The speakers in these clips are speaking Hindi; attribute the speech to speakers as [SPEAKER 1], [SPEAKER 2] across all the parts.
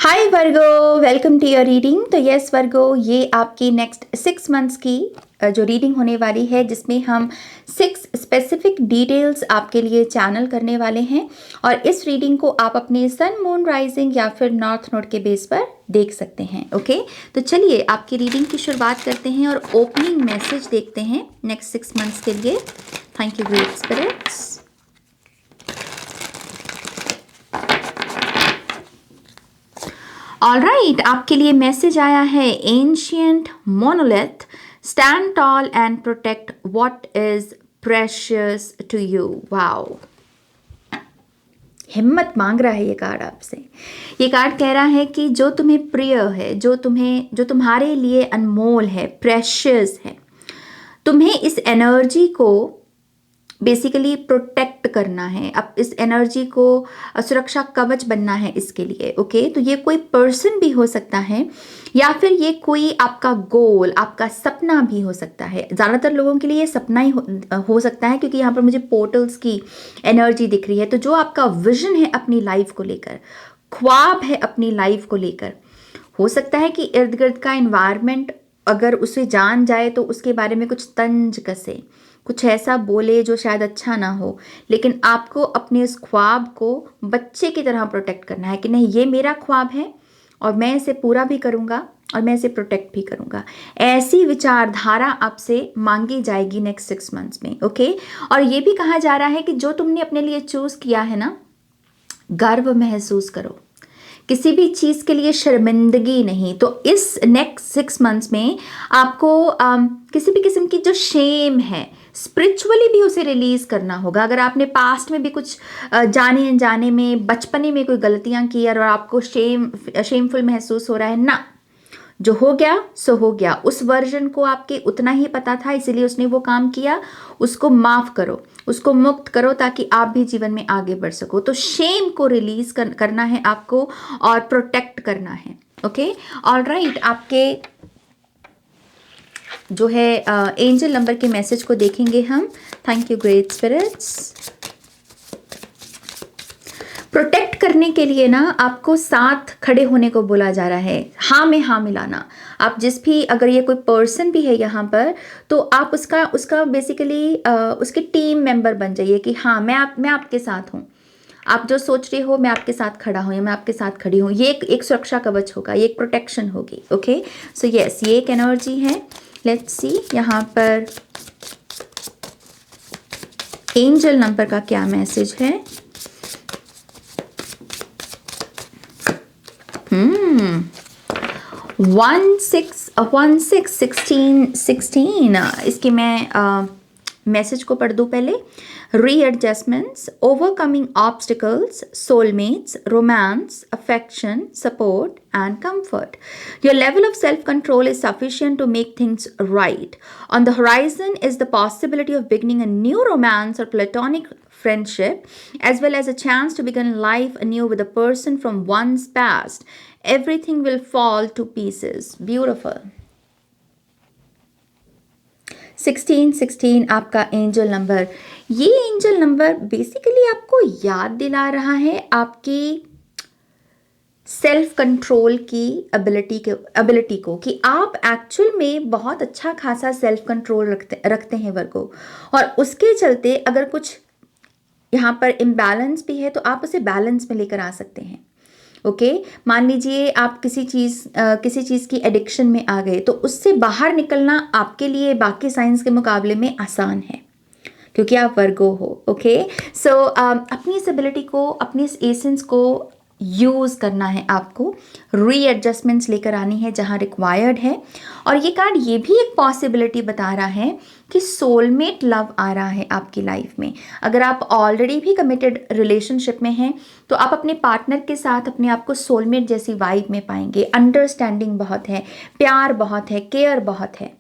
[SPEAKER 1] Hi Virgo, welcome to your reading. तो यस वर्गो, ये आपकी नेक्स्ट 6 मंथ्स की जो रीडिंग होने वाली है, जिसमें हम 6 स्पेसिफिक डिटेल्स आपके लिए चैनल करने वाले हैं। और इस रीडिंग को आप अपने सन, मून, राइजिंग या फिर नॉर्थ नोड के बेस पर देख सकते हैं। ओके, तो चलिए आपकी रीडिंग की शुरुआत करते हैं और ओपनिंग मैसेज देखते हैं नेक्स्ट 6 मंथ्स के लिए। Thank you great spirits. Alright, आपके लिए मैसेज आया है, ancient monolith, stand tall and protect what is precious to you. Wow, हिम्मत मांग रहा है ये कार्ड आपसे। ये कार्ड कह रहा है कि जो तुम्हें प्रिय है, जो तुम्हारे लिए अनमोल है, प्रेशियस है, तुम्हें इस एनर्जी को बेसिकली प्रोटेक्ट करना है। अब इस एनर्जी को सुरक्षा कवच बनना है इसके लिए। ओके, तो ये कोई पर्सन भी हो सकता है या फिर ये कोई आपका गोल, आपका सपना भी हो सकता है। ज़्यादातर लोगों के लिए ये सपना ही हो सकता है, क्योंकि यहाँ पर मुझे पोर्टल्स की एनर्जी दिख रही है। तो जो आपका विजन है अपनी लाइफ को लेकर, ख्वाब है अपनी लाइफ को लेकर, हो सकता है कि इर्द गिर्द का इन्वायरमेंट अगर उसे जान जाए तो उसके बारे में कुछ तंज कसे, कुछ ऐसा बोले जो शायद अच्छा ना हो, लेकिन आपको अपने उस ख्वाब को बच्चे की तरह प्रोटेक्ट करना है कि नहीं, ये मेरा ख्वाब है और मैं इसे पूरा भी करूँगा और मैं इसे प्रोटेक्ट भी करूँगा। ऐसी विचारधारा आपसे मांगी जाएगी नेक्स्ट 6 मंथ्स में। ओके, और ये भी कहा जा रहा है कि जो तुमने अपने लिए चूज़ किया है ना, गर्व महसूस करो, किसी भी चीज़ के लिए शर्मिंदगी नहीं। तो इस नेक्स्ट 6 मंथ्स में आपको किसी भी किस्म की जो शेम है, स्पिरिचुअली भी उसे रिलीज करना होगा। अगर आपने पास्ट में भी कुछ जाने अनजाने में, बचपने में कोई गलतियां की और आपको शेमफुल महसूस हो रहा है ना, जो हो गया सो हो गया। उस वर्जन को आपके उतना ही पता था, इसीलिए उसने वो काम किया। उसको माफ करो, उसको मुक्त करो, ताकि आप भी जीवन में आगे बढ़ सको। तो शेम को रिलीज करना है आपको और प्रोटेक्ट करना है। ओके, ऑलराइट, आपके जो है एंजल नंबर के मैसेज को देखेंगे हम। Thank you great spirits. Protect करने के लिए ना आपको साथ खड़े होने को बोला जा रहा है, हाँ में हाँ मिलाना। आप जिस भी, अगर ये कोई पर्सन भी है यहाँ पर, तो आप उसका बेसिकली उसके टीम मेंबर बन जाइए कि हाँ, मैं आपके साथ हूँ। आप जो सोच रहे हो, मैं आपके साथ खड़ा हूँ या मैं आपके साथ खड़ी हूँ। ये एक सुरक्षा कवच होगा, ये एक प्रोटेक्शन होगी। ओके, सो यस, ये एक एनर्जी है। लेट्स सी यहाँ पर एंजल नंबर का क्या मैसेज है। 16 इसकी मैं मैसेज को पढ़ दूँ पहले। Readjustments, overcoming obstacles, soulmates, romance, affection, support, and comfort. Your level of self-control is sufficient to make things right. On the horizon is the possibility of beginning a new romance or platonic friendship, as well as a chance to begin life anew with a person from one's past. Everything will fall to pieces. Beautiful. 16 आपका एंजल नंबर। ये एंजल नंबर बेसिकली आपको याद दिला रहा है आपकी सेल्फ कंट्रोल की एबिलिटी को, कि आप एक्चुअल में बहुत अच्छा खासा सेल्फ कंट्रोल रखते हैं वर्गो। और उसके चलते अगर कुछ यहाँ पर इम्बैलेंस भी है तो आप उसे बैलेंस में लेकर आ सकते हैं। ओके, मान लीजिए आप किसी चीज़ की एडिक्शन में आ गए, तो उससे बाहर निकलना आपके लिए बाकी साइंस के मुकाबले में आसान है, क्योंकि आप वर्गो हो। ओके, सो अपनी इस एबिलिटी को, अपनी इस एसेंस को यूज़ करना है आपको। रीएडजस्टमेंट्स लेकर आनी है जहाँ रिक्वायर्ड है। और ये कार्ड ये भी एक पॉसिबिलिटी बता रहा है कि सोलमेट लव आ रहा है आपकी लाइफ में। अगर आप ऑलरेडी भी कमिटेड रिलेशनशिप में हैं, तो आप अपने पार्टनर के साथ अपने आप को सोलमेट जैसी वाइब में पाएंगे। अंडरस्टैंडिंग बहुत है, प्यार बहुत है, केयर बहुत है।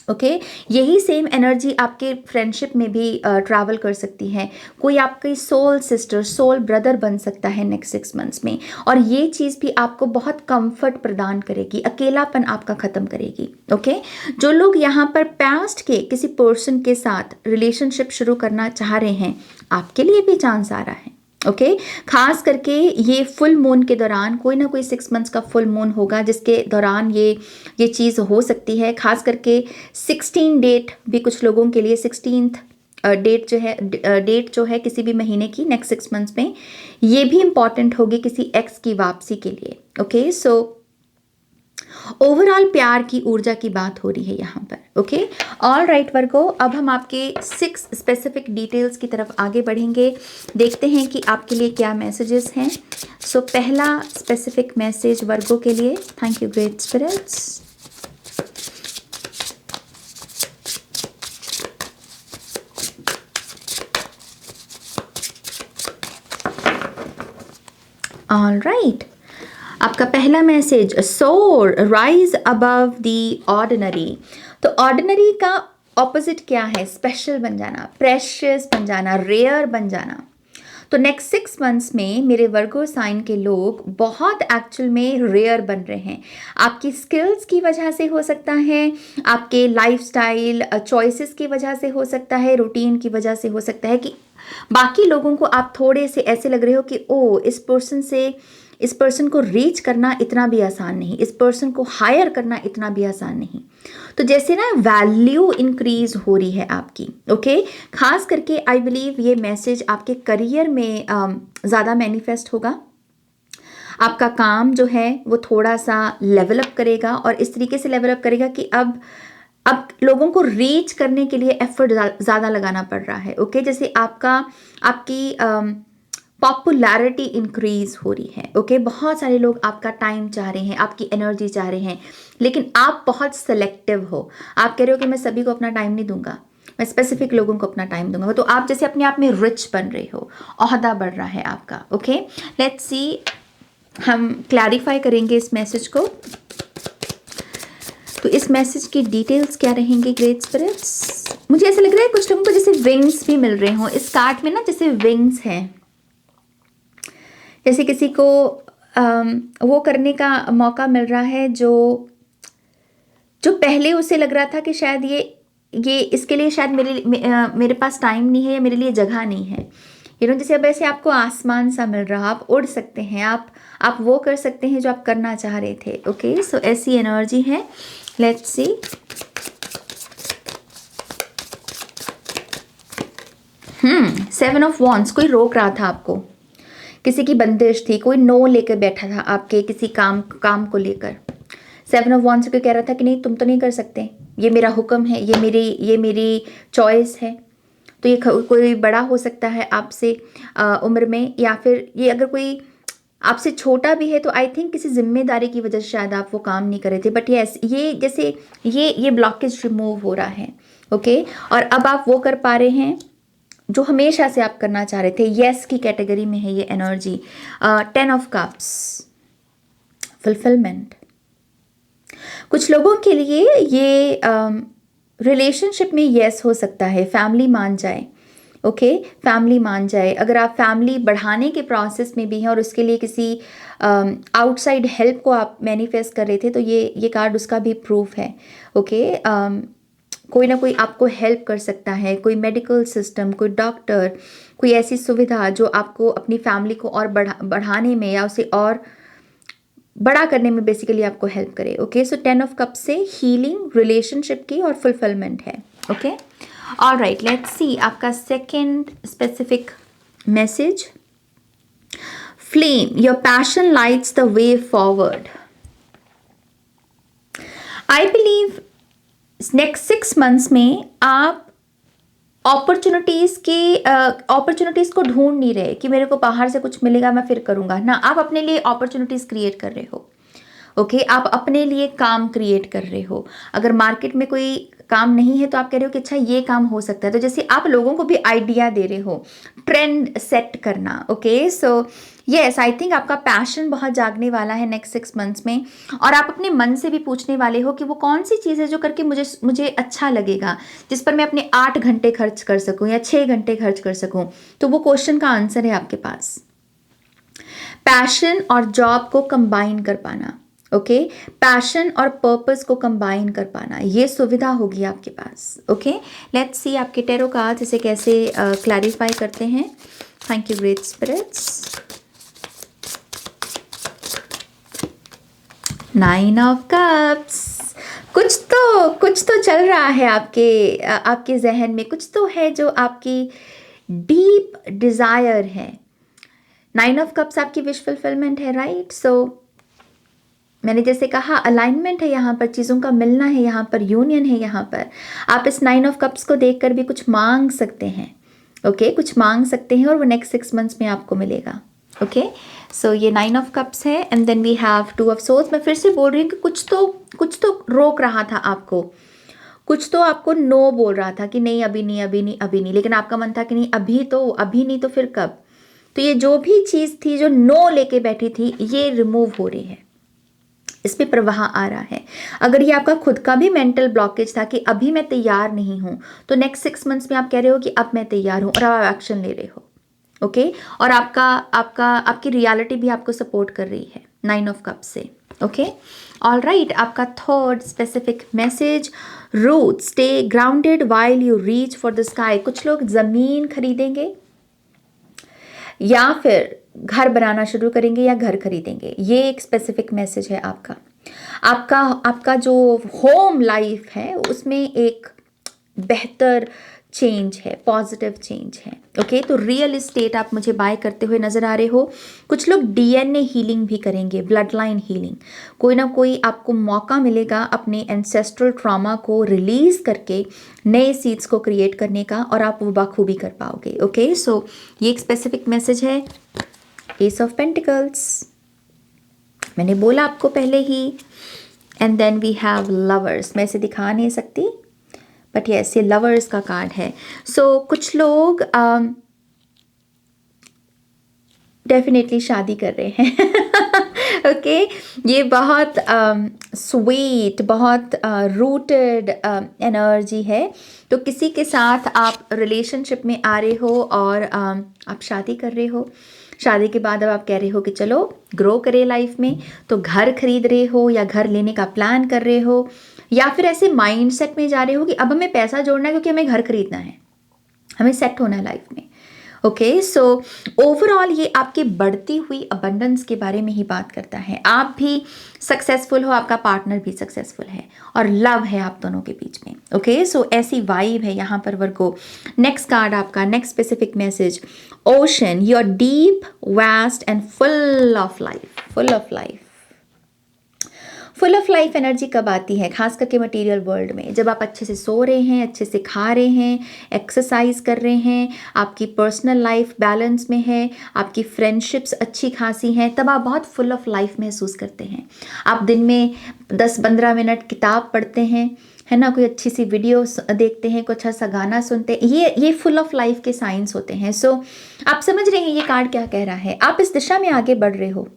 [SPEAKER 1] ओके, यही सेम एनर्जी आपके फ्रेंडशिप में भी ट्रैवल कर सकती है। कोई आपकी सोल सिस्टर, सोल ब्रदर बन सकता है नेक्स्ट 6 मंथ्स में। और ये चीज़ भी आपको बहुत कंफर्ट प्रदान करेगी, अकेलापन आपका ख़त्म करेगी। ओके, जो लोग यहाँ पर पास्ट के किसी पर्सन के साथ रिलेशनशिप शुरू करना चाह रहे हैं, आपके लिए भी चांस आ रहा है। ओके खास करके ये फुल मून के दौरान कोई ना कोई 6 मंथ्स का फुल मून होगा जिसके दौरान ये चीज़ हो सकती है। खास करके 16 डेट भी कुछ लोगों के लिए 16th डेट जो है किसी भी महीने की नेक्स्ट 6 मंथ्स में ये भी इम्पॉर्टेंट होगी किसी एक्स की वापसी के लिए। ओके सो ओवरऑल प्यार की ऊर्जा की बात हो रही है यहाँ पर। ओके ऑल राइट वर्गो, अब हम आपके 6 स्पेसिफिक डिटेल्स की तरफ आगे बढ़ेंगे, देखते हैं कि आपके लिए क्या मैसेजेस हैं। सो पहला स्पेसिफिक मैसेज वर्गो के लिए, thank you great spirits. All right, आपका पहला message, soar rise above the ordinary. तो ऑर्डिनरी का ऑपोजिट क्या है? स्पेशल बन जाना, प्रेशियस बन जाना, रेयर बन जाना। तो नेक्स्ट 6 मंथ्स में मेरे वर्गो साइन के लोग बहुत एक्चुअल में रेयर बन रहे हैं। आपकी स्किल्स की वजह से हो सकता है, आपके लाइफस्टाइल चॉइसेस की वजह से हो सकता है, रूटीन की वजह से हो सकता है कि बाकी लोगों को आप थोड़े से ऐसे लग रहे हो कि ओ इस पर्सन को रीच करना इतना भी आसान नहीं, इस पर्सन को हायर करना इतना भी आसान नहीं। तो जैसे ना वैल्यू इंक्रीज हो रही है आपकी। ओके खास करके आई बिलीव ये मैसेज आपके करियर में ज़्यादा मैनिफेस्ट होगा। आपका काम जो है वो थोड़ा सा लेवलअप करेगा और इस तरीके से लेवलअप करेगा कि अब लोगों को रीच करने के लिए एफर्ट ज़्यादा लगाना पड़ रहा है। ओके जैसे आपकी पॉपुलैरिटी इंक्रीज हो रही है। ओके बहुत सारे लोग आपका टाइम चाह रहे हैं, आपकी एनर्जी चाह रहे हैं, लेकिन आप बहुत सेलेक्टिव हो। आप कह रहे हो कि मैं सभी को अपना टाइम नहीं दूंगा, मैं स्पेसिफिक लोगों को अपना टाइम दूंगा। तो आप जैसे अपने आप में रिच बन रहे हो, ओहदा बढ़ रहा है आपका। ओके लेट्स सी, हम क्लैरिफाई करेंगे इस मैसेज को। तो इस मैसेज की डिटेल्स क्या रहेंगे ग्रेट स्पिरिट्स? मुझे ऐसा लग रहा है कुछ लोगों को जैसे विंग्स भी मिल रहे हों इस कार्ड में ना, जैसे विंग्स हैं, जैसे किसी को वो करने का मौका मिल रहा है जो पहले उसे लग रहा था कि शायद ये इसके लिए शायद मेरे पास टाइम नहीं है या मेरे लिए जगह नहीं है। जैसे अब ऐसे आपको आसमान सा मिल रहा, आप उड़ सकते हैं, आप वो कर सकते हैं जो आप करना चाह रहे थे। ओके सो ऐसी एनर्जी है। Let's see, seven of wands, कोई रोक रहा था आपको, किसी की बंदिश थी, कोई नो लेकर बैठा था आपके किसी काम को लेकर। सेवन ऑफ वॉन्ड्स कोई कह रहा था कि नहीं तुम तो नहीं कर सकते, ये मेरा हुक्म है, ये मेरी चॉइस है। तो ये कोई बड़ा हो सकता है आपसे उम्र में, या फिर ये अगर कोई आपसे छोटा भी है तो आई थिंक किसी जिम्मेदारी की वजह से शायद आप वो काम नहीं कर रहे थे। बट ये जैसे ये ब्लॉकेज रिमूव हो रहा है। ओके और अब आप वो कर पा रहे हैं जो हमेशा से आप करना चाह रहे थे। यस की कैटेगरी में है ये एनर्जी। 10 of cups, fulfilment. कुछ लोगों के लिए ये रिलेशनशिप में यस हो सकता है, फैमिली मान जाए। ओके फैमिली मान जाए। अगर आप फैमिली बढ़ाने के प्रोसेस में भी हैं और उसके लिए किसी आउटसाइड हेल्प को आप मैनिफेस्ट कर रहे थे, तो ये कार्ड उसका भी प्रूफ है। ओके कोई ना कोई आपको हेल्प कर सकता है, कोई मेडिकल सिस्टम, कोई डॉक्टर, कोई ऐसी सुविधा जो आपको अपनी फैमिली को और बढ़ाने में या उसे और बड़ा करने में बेसिकली आपको हेल्प करे। ओके सो 10 ऑफ कप से हीलिंग रिलेशनशिप की और फुलफिलमेंट है। Okay all right, let's see आपका second specific message. Flame, your passion lights the way forward. I believe next 6 months में आप अपॉर्चुनिटीज़ को ढूंढ नहीं रहे कि मेरे को बाहर से कुछ मिलेगा मैं फिर करूँगा ना। आप अपने लिए अपॉर्चुनिटीज़ क्रिएट कर रहे हो। ओके आप अपने लिए काम क्रिएट कर रहे हो। अगर मार्केट में कोई काम नहीं है तो आप कह रहे हो कि अच्छा ये काम हो सकता है, तो जैसे आप लोगों को भी आइडिया दे रहे हो, ट्रेंड सेट करना। Okay so yes I think आपका पैशन बहुत जागने वाला है नेक्स्ट 6 मंथ्स में, और आप अपने मन से भी पूछने वाले हो कि वो कौन सी चीज़ है जो करके मुझे अच्छा लगेगा, जिस पर मैं अपने 8 घंटे खर्च कर सकूं या 6 घंटे खर्च कर सकूं। तो वो क्वेश्चन का आंसर है आपके पास। पैशन और जॉब को कंबाइन कर पाना। ओके पैशन और पर्पस को कंबाइन कर पाना, ये सुविधा होगी आपके पास। ओके लेट्स सी आपके टैरो कार्ड्स इसे कैसे क्लैरिफाई करते हैं। Thank you great spirits. 9 of cups. कुछ तो चल रहा है आपके जहन में, कुछ तो है जो आपकी डीप डिज़ायर है। 9 ऑफ कप्स आपकी विश फुलफिलमेंट है, राइट? सो मैंने जैसे कहा अलाइनमेंट है यहाँ पर, चीज़ों का मिलना है यहाँ पर, यूनियन है यहाँ पर। आप इस 9 ऑफ कप्स को देखकर भी कुछ मांग सकते हैं, ओके कुछ मांग सकते हैं और वो नेक्स्ट 6 मंथ्स में आपको मिलेगा, ओके। सो ये 9 ऑफ कप्स है and then we have 2 of swords. मैं फिर से बोल रही हूँ कि कुछ तो रोक रहा था आपको, कुछ तो आपको नो बोल रहा था कि नहीं अभी नहीं अभी नहीं अभी नहीं, लेकिन आपका मन था कि नहीं अभी नहीं तो फिर कब। तो ये जो भी चीज़ थी जो नो लेके बैठी थी ये रिमूव हो रही है, इसमें प्रवाह आ रहा है। अगर ये आपका खुद का भी मेंटल ब्लॉकेज था कि अभी मैं तैयार नहीं हूँ, तो नेक्स्ट 6 मंथ्स में आप कह रहे हो कि अब मैं तैयार हूँ और आप एक्शन ले रहे हो, ओके। और आपकी रियलिटी भी आपको सपोर्ट कर रही है 9 ऑफ कप से, ओके। ऑल राइट, आपका third specific message, root stay grounded while you reach for the sky. कुछ लोग ज़मीन खरीदेंगे या फिर घर बनाना शुरू करेंगे या घर खरीदेंगे, ये एक स्पेसिफिक मैसेज है आपका जो होम लाइफ है उसमें एक बेहतर चेंज है, पॉजिटिव चेंज है, ओके। तो रियल एस्टेट आप मुझे बाय करते हुए नज़र आ रहे हो। कुछ लोग डीएनए हीलिंग भी करेंगे, ब्लड लाइन हीलिंग, कोई ना कोई आपको मौका मिलेगा अपने एंसेस्ट्रल ट्रॉमा को रिलीज करके नए सीड्स को क्रिएट करने का और आप वो बखूबी कर पाओगे, ओके। सो ये एक स्पेसिफिक मैसेज है। एस ऑफ पेंटिकल्स मैंने बोला आपको पहले ही, and then we have lovers. मैं इसे दिखा नहीं सकती बट यस ये लवर्स का कार्ड है। सो कुछ लोग डेफिनेटली शादी कर रहे हैं ओके ये बहुत स्वीट, बहुत रूटेड एनर्जी है। तो किसी के साथ आप रिलेशनशिप में आ रहे हो और आप शादी कर रहे हो। शादी के बाद अब आप कह रहे हो कि चलो ग्रो करे लाइफ में, तो घर खरीद रहे हो या घर लेने का प्लान कर रहे हो, या फिर ऐसे माइंडसेट में जा रहे हो कि अब हमें पैसा जोड़ना है क्योंकि हमें घर खरीदना है, हमें सेट होना है लाइफ में, ओके। सो ओवरऑल ये आपकी बढ़ती हुई अबंडेंस के बारे में ही बात करता है। आप भी सक्सेसफुल हो, आपका पार्टनर भी सक्सेसफुल है और लव है आप दोनों के बीच में, ओके। सो ऐसी वाइब है यहाँ पर वर्गो। नेक्स्ट कार्ड आपका, next specific message, ocean, you are deep vast and full of life. Full of life, full of life energy कब आती है? खास करके मटेरियल वर्ल्ड में, जब आप अच्छे से सो रहे हैं, अच्छे से खा रहे हैं, एक्सरसाइज कर रहे हैं, आपकी पर्सनल लाइफ बैलेंस में है, आपकी फ्रेंडशिप्स अच्छी खासी हैं, तब आप बहुत फुल ऑफ लाइफ महसूस करते हैं। आप दिन में 10-15 मिनट किताब पढ़ते हैं, है ना, कोई अच्छी सी वीडियो देखते हैं, कुछ अच्छा सा गाना सुनते हैं, ये फुल ऑफ लाइफ के साइंस होते हैं। सो आप समझ रहे हैं ये कार्ड क्या कह रहा है? आप इस दिशा में आगे बढ़ रहे हो।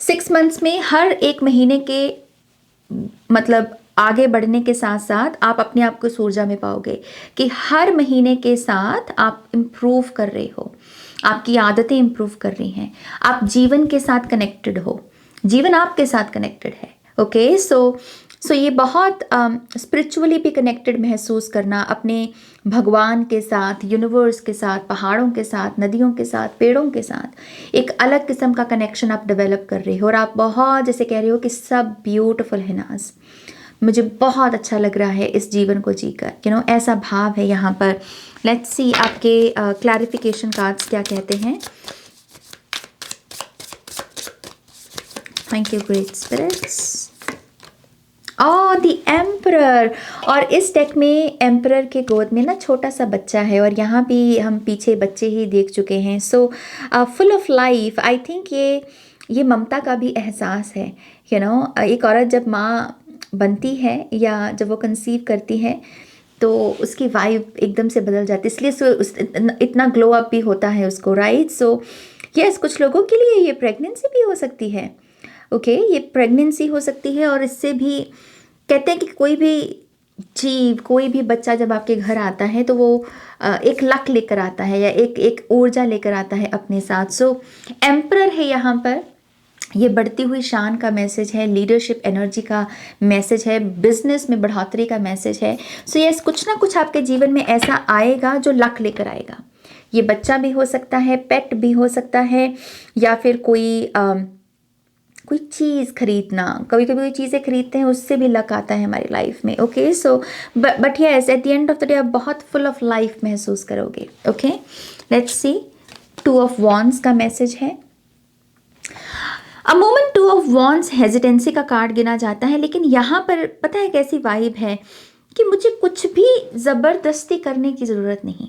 [SPEAKER 1] 6 मंथ्स में हर एक महीने के मतलब आगे बढ़ने के साथ साथ आप अपने आप को इस ऊर्जा में पाओगे कि हर महीने के साथ आप इम्प्रूव कर रहे हो, आपकी आदतें इम्प्रूव कर रही हैं, आप जीवन के साथ कनेक्टेड हो, जीवन आपके साथ कनेक्टेड है, ओके। सो ये बहुत स्पिरिचुअली भी कनेक्टेड महसूस करना, अपने भगवान के साथ, यूनिवर्स के साथ, पहाड़ों के साथ, नदियों के साथ, पेड़ों के साथ एक अलग किस्म का कनेक्शन आप डेवलप कर रहे हो और आप बहुत जैसे कह रहे हो कि सब ब्यूटीफुल है नाज, मुझे बहुत अच्छा लग रहा है इस जीवन को जीकर, ऐसा भाव है यहाँ पर। लेट्स सी आपके क्लैरिफिकेशन कार्ड्स क्या कहते हैं। Thank you great spirits. The emperor, और इस डेक में एम्परर के गोद में ना छोटा सा बच्चा है और यहाँ भी हम पीछे बच्चे ही देख चुके हैं। So full of life, I think ये ममता का भी एहसास है। एक औरत जब माँ बनती है या जब वो कंसीव करती है तो उसकी वाइब एकदम से बदल जाती है, इसलिए इतना ग्लो अप भी होता है उसको, राइट। सो यस, कुछ लोगों के लिए ये प्रेगनेंसी भी हो सकती है, ओके ये प्रेगनेंसी हो सकती है। और इससे भी कहते हैं कि कोई भी जीव, कोई भी बच्चा जब आपके घर आता है तो वो एक लक लेकर आता है या एक ऊर्जा लेकर आता है अपने साथ। सो एम्परर है यहाँ पर, ये बढ़ती हुई शान का मैसेज है, लीडरशिप एनर्जी का मैसेज है, बिजनेस में बढ़ोतरी का मैसेज है। सो यस, कुछ ना कुछ आपके जीवन में ऐसा आएगा जो लक लेकर आएगा। ये बच्चा भी हो सकता है, पेट भी हो सकता है, या फिर कोई चीज़ खरीदना। कभी कभी कोई चीज़ें खरीदते हैं उससे भी लक आता है हमारी लाइफ में। Okay, so but yes, at the end of the day आप बहुत फुल ऑफ लाइफ महसूस करोगे। Okay, let's see, 2 of wands का मैसेज है। A moment 2 of wands hesitancy का कार्ड गिना जाता है, लेकिन यहाँ पर पता है कैसी वाइब है कि मुझे कुछ भी ज़बरदस्ती करने की ज़रूरत नहीं,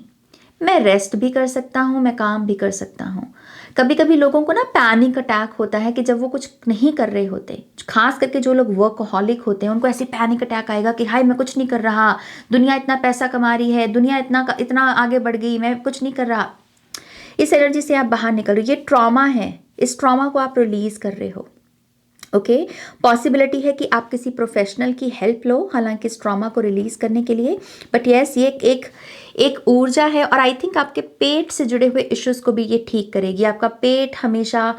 [SPEAKER 1] मैं रेस्ट भी कर सकता हूँ, मैं काम भी कर सकता हूँ। कभी कभी लोगों को ना पैनिक अटैक होता है कि जब वो कुछ नहीं कर रहे होते, खास करके जो लोग वर्कहॉलिक होते हैं उनको ऐसे पैनिक अटैक आएगा कि हाय मैं कुछ नहीं कर रहा, दुनिया इतना पैसा कमा रही है, दुनिया इतना आगे बढ़ गई, मैं कुछ नहीं कर रहा। इस एनर्जी से आप बाहर निकल रहे हो, ये ट्रॉमा है, इस ट्रॉमा को आप रिलीज कर रहे हो। ओके, पॉसिबिलिटी है कि आप किसी प्रोफेशनल की हेल्प लो हालांकि इस ट्रॉमा को रिलीज करने के लिए। बट यस, ये एक ऊर्जा है, और आई थिंक आपके पेट से जुड़े हुए इश्यूज को भी ये ठीक करेगी। आपका पेट हमेशा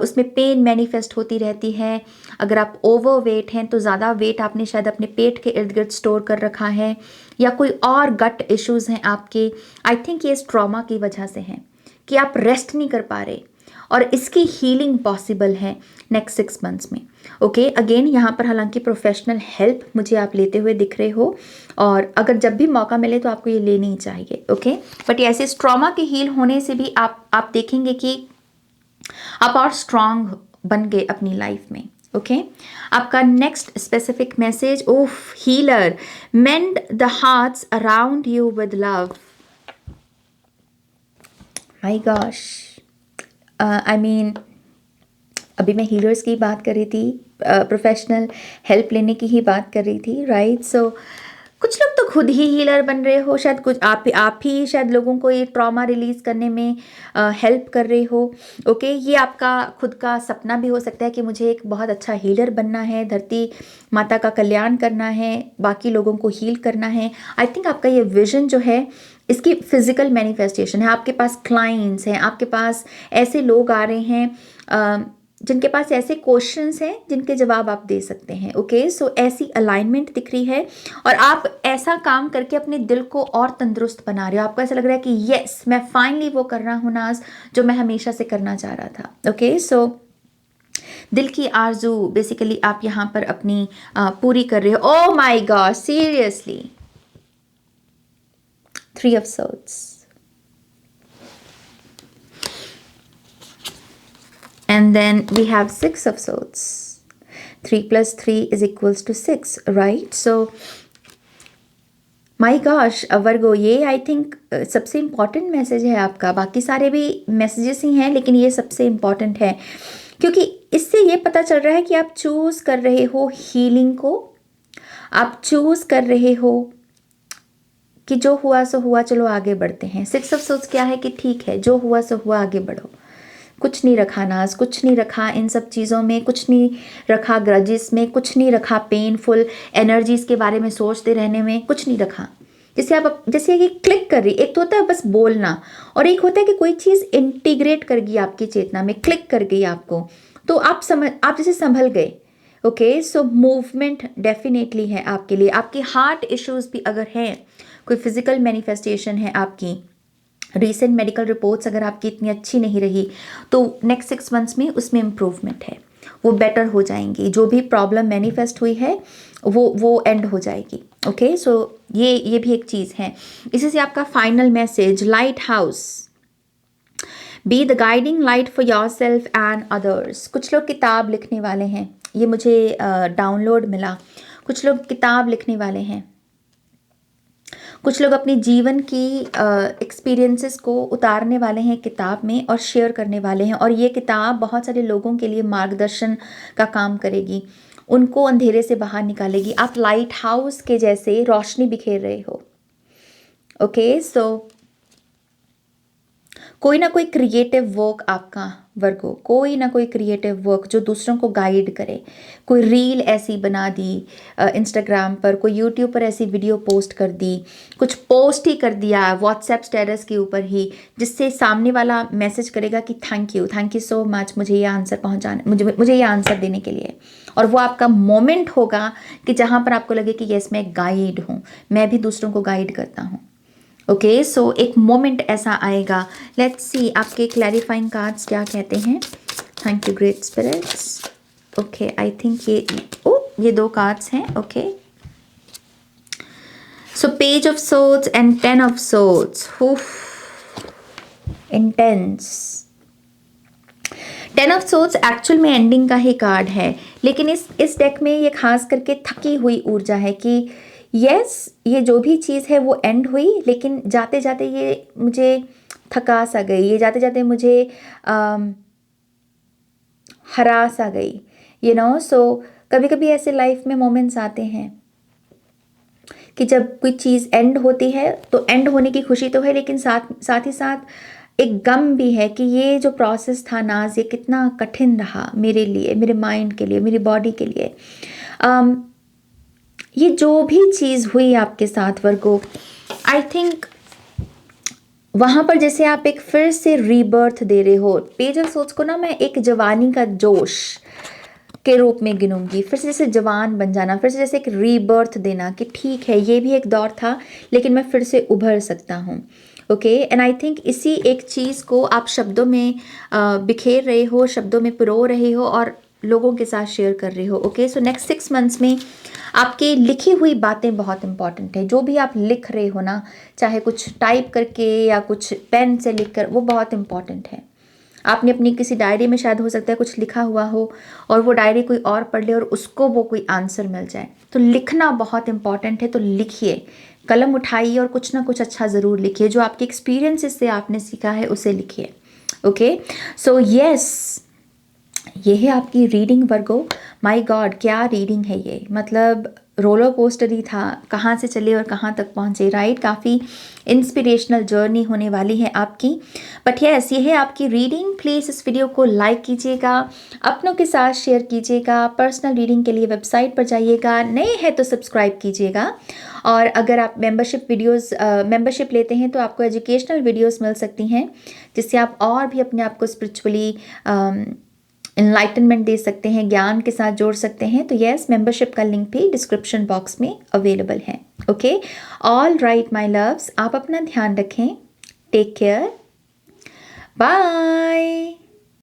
[SPEAKER 1] उसमें पेन मैनिफेस्ट होती रहती है। अगर आप ओवरवेट हैं तो ज़्यादा वेट आपने शायद अपने पेट के इर्द गिर्द स्टोर कर रखा है, या कोई और गट इश्यूज हैं आपके। आई थिंक ये इस ट्रॉमा की वजह से हैं कि आप रेस्ट नहीं कर पा रहे, और इसकी हीलिंग पॉसिबल है नेक्स्ट 6 मंथ्स में। ओके, अगेन यहाँ पर हालांकि प्रोफेशनल हेल्प मुझे आप लेते हुए दिख रहे हो, और अगर जब भी मौका मिले तो आपको ये लेनी ही चाहिए। ओके, बट ऐसे इस ट्रॉमा के हील होने से भी आप देखेंगे कि आप और स्ट्रांग बन गए अपनी लाइफ में। ओके, आपका next specific message, of healer, mend the hearts around you with love. My gosh, I mean अभी मैं हीलर्स की बात कर रही थी, प्रोफेशनल हेल्प लेने की ही बात कर रही थी, राइट। सो कुछ लोग तो खुद ही हीलर बन रहे हो, शायद कुछ आप ही शायद लोगों को ये ट्रॉमा रिलीज करने में हेल्प कर रहे हो। ओके, ये आपका खुद का सपना भी हो सकता है कि मुझे एक बहुत अच्छा हीलर बनना है, धरती माता का कल्याण करना है, बाकी लोगों को हील करना है। आई थिंक आपका ये विजन जो है इसकी फिजिकल मैनिफेस्टेशन है। आपके पास क्लाइंट्स हैं, आपके पास ऐसे लोग आ रहे हैं जिनके पास ऐसे क्वेश्चंस हैं जिनके जवाब आप दे सकते हैं। ओके, सो ऐसी अलाइनमेंट दिख रही है, और आप ऐसा काम करके अपने दिल को और तंदुरुस्त बना रहे हो। आपको ऐसा लग रहा है कि यस, मैं फाइनली वो कर रहा हूँ नाज जो मैं हमेशा से करना चाह रहा था। ओके, सो दिल की आरजू बेसिकली आप यहाँ पर अपनी पूरी कर रहे हो। Oh my God, seriously, 3 of swords, and then we have 6 of swords. 3 plus 3 is equals to 6, right? So my gosh Virgo, ये आई थिंक सबसे इम्पॉर्टेंट मैसेज है आपका। बाकी सारे भी मैसेजेस ही हैं, लेकिन ये सबसे इम्पॉर्टेंट है क्योंकि इससे ये पता चल रहा है कि आप चूज़ कर रहे हो हीलिंग को, आप चूज़ कर रहे हो कि जो हुआ सो हुआ, चलो आगे बढ़ते हैं। 6 ऑफ सोर्ड्स क्या है कि ठीक है, जो हुआ सो हुआ, आगे बढ़ो। कुछ नहीं रखा नाज, कुछ नहीं रखा इन सब चीज़ों में, कुछ नहीं रखा ग्रजेस में, कुछ नहीं रखा पेनफुल एनर्जीज के बारे में सोचते रहने में, कुछ नहीं रखा। जैसे कि क्लिक कर रही, एक तो होता है बस बोलना, और एक होता है कि कोई चीज़ इंटीग्रेट कर गई आपकी चेतना में, क्लिक कर गई आपको, तो आप जैसे संभल गए। ओके, सो मूवमेंट डेफिनेटली है आपके लिए। आपके हार्ट इश्यूज भी अगर हैं, कोई फिजिकल मैनिफेस्टेशन है आपकी, रिसेंट मेडिकल रिपोर्ट्स अगर आपकी इतनी अच्छी नहीं रही, तो नेक्स्ट 6 मंथ्स में उसमें इम्प्रूवमेंट है, वो बेटर हो जाएंगी। जो भी प्रॉब्लम मैनिफेस्ट हुई है वो एंड हो जाएगी। ओके, सो ये भी एक चीज़ है। इसी से आपका final message, light house, be the guiding light for your self and others. कुछ लोग किताब लिखने वाले हैं, ये मुझे डाउनलोड मिला। कुछ लोग किताब लिखने वाले हैं, कुछ लोग अपने जीवन की एक्सपीरियंसेस को उतारने वाले हैं किताब में और शेयर करने वाले हैं, और ये किताब बहुत सारे लोगों के लिए मार्गदर्शन का काम करेगी, उनको अंधेरे से बाहर निकालेगी। आप लाइट हाउस के जैसे रोशनी बिखेर रहे हो। ओके, सो कोई ना कोई क्रिएटिव वर्क आपका वर्गो, कोई ना कोई क्रिएटिव वर्क जो दूसरों को गाइड करे। कोई रील ऐसी बना दी इंस्टाग्राम पर, कोई यूट्यूब पर ऐसी वीडियो पोस्ट कर दी, कुछ पोस्ट ही कर दिया व्हाट्सएप स्टेटस के ऊपर ही, जिससे सामने वाला मैसेज करेगा कि थैंक यू सो मच मुझे ये आंसर पहुंचाने, मुझे ये आंसर देने के लिए। और वो आपका मोमेंट होगा कि जहाँ पर आपको लगे कि यस, मैं गाइड हूँ, मैं भी दूसरों को गाइड करता हूँ। ओके, सो एक मोमेंट ऐसा आएगा। लेट्स सी आपके क्लैरिफाइंग कार्ड्स क्या कहते हैं। Thank you great spirits. Okay, I think ये 2 कार्ड्स हैं। Okay, so page of swords and 10 of swords. Intense. 10 of swords actual में एंडिंग का ही कार्ड है, लेकिन इस डेक में ये खास करके थकी हुई ऊर्जा है कि यस, ये जो भी चीज़ है वो एंड हुई, लेकिन जाते जाते ये मुझे थका सा गई, ये जाते जाते मुझे हरा सा गई, यू नो। सो कभी कभी ऐसे लाइफ में मोमेंट्स आते हैं कि जब कोई चीज़ एंड होती है तो एंड होने की खुशी तो है, लेकिन साथ ही साथ एक गम भी है कि ये जो प्रोसेस था नाज, ये कितना कठिन रहा मेरे लिए, मेरे माइंड के लिए, मेरी बॉडी के लिए। ये जो भी चीज़ हुई आपके साथ वर्गो, आई थिंक वहाँ पर जैसे आप एक फिर से रीबर्थ दे रहे हो। पेज ऑफ सोर्ड्स को ना मैं एक जवानी का जोश के रूप में गिनूंगी, फिर से जैसे जवान बन जाना, फिर से जैसे एक रीबर्थ देना कि ठीक है ये भी एक दौर था, लेकिन मैं फिर से उभर सकता हूँ। ओके, एंड आई थिंक इसी एक चीज़ को आप शब्दों में बिखेर रहे हो, शब्दों में पिरो रहे हो और लोगों के साथ शेयर कर रहे हो। ओके, सो नेक्स्ट 6 मंथ्स में आपकी लिखी हुई बातें बहुत इंपॉर्टेंट है। जो भी आप लिख रहे हो ना, चाहे कुछ टाइप करके या कुछ पेन से लिख कर, वो बहुत इंपॉर्टेंट है। आपने अपनी किसी डायरी में शायद हो सकता है कुछ लिखा हुआ हो और वो डायरी कोई और पढ़ ले और उसको वो कोई आंसर मिल जाए, तो लिखना बहुत इंपॉर्टेंट है। तो लिखिए, कलम उठाइए और कुछ ना कुछ अच्छा ज़रूर लिखिए। जो आपके एक्सपीरियंसेस से आपने सीखा है उसे लिखिए। ओके, सो यस, ये है आपकी रीडिंग वर्गो। माय गॉड, क्या रीडिंग है ये, मतलब रोलर कोस्टर ही था, कहाँ से चले और कहाँ तक पहुँचे, राइट। काफ़ी इंस्पिरेशनल जर्नी होने वाली है आपकी। बट यस, ये है आपकी रीडिंग। प्लीज़ इस वीडियो को लाइक कीजिएगा, अपनों के साथ शेयर कीजिएगा। पर्सनल रीडिंग के लिए वेबसाइट पर जाइएगा, नए हैं तो सब्सक्राइब कीजिएगा। और अगर आप मेंबरशिप लेते हैं तो आपको एजुकेशनल वीडियोस मिल सकती हैं, जिससे आप और भी अपने आप को स्पिरिचुअली एनलाइटनमेंट दे सकते हैं, ज्ञान के साथ जोड़ सकते हैं। तो यस, मेंबरशिप का लिंक भी डिस्क्रिप्शन बॉक्स में अवेलेबल है। Okay, all right my loves, आप अपना ध्यान रखें। Take care, bye.